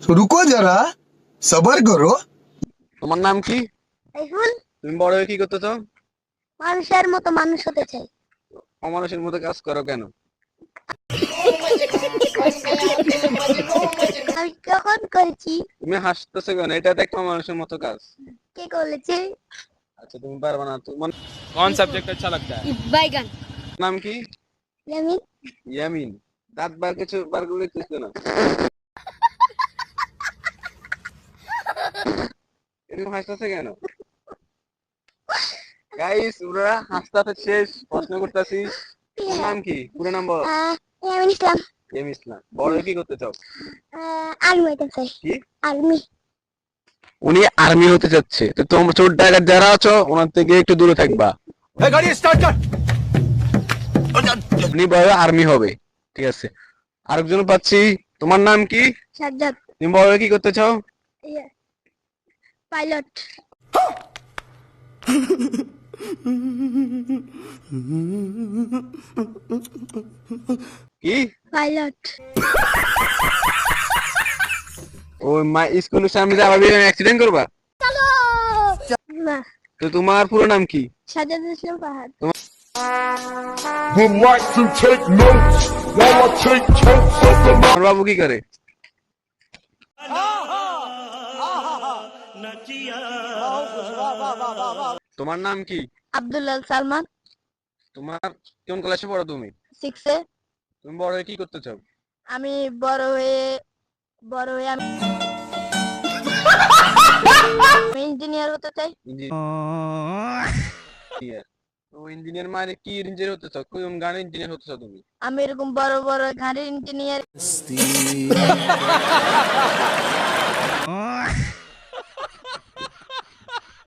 रुको जरा सबर करो। তোমার নাম কি? এখন তুমি বড় হয়ে কি করতে চাও? মানুষের মতো মানুষ হতে চাই। অমানুষের মতো কাজ করো কেন? আমি কখন করেছি? তুমি হাসতেছো কেন? এটা তো একটা অমানুষের মতো কাজ। কে করেছে? আচ্ছা তুমি পারবে না। তোমার कौन सब्जेक्ट अच्छा लगता है? বাইগান। নাম কি? আমি ইয়ামিন। দাঁত বার করলে কিছু না। এরকম হাসতেছে কেন? গাইস ওরা হাসতে শেষ। প্রশ্ন করতেছি তোমার নাম কি? পুরো নাম বল। আমি ইসলাম। এম ইসলাম। বড় হয়ে কি করতে চাও? আর্মি হতে চাই। কি? আর্মি। উনি আর্মি হতে যাচ্ছে। তো তোমরা চোর ডাকাত যারা আছো ওনার থেকে একটু দূরে থাকবা। गाड़ी स्टार्ट कर। উনি বড় আর্মি হবে। ঠিক আছে। আরেকজন পাচ্ছি। তোমার নাম কি? সাজ্জাদ। তুমি বড় হয়ে কি করতে চাও? পাইলট। কি? পাইলট। ওই স্কুলের সামনে দিয়ে আবার অ্যাক্সিডেন্ট করবা? না। তো তোমার পুরো নাম কি? সাজ্জাদ ইসলাম Fahad. Would like to take notes while I take totes of the তোমার বাবু কি করে? তোমার নাম কি? আব্দুল্লাহ সালমান। তোমার কোন ক্লাসে পড়ো তুমি? 6 এ। তুমি বড় হয়ে কি করতে চাও? আমি বড় হয়ে আমি ইঞ্জিনিয়ার হতে চাই। ইঞ্জিনিয়ার। তো ইঞ্জিনিয়ার মানে কি ইঞ্জিনিয়ার হতে চাও? কোন গানের ইঞ্জিনিয়ার হতে চাও তুমি? আমি এরকম বড় বড় গাড়ির ইঞ্জিনিয়ার।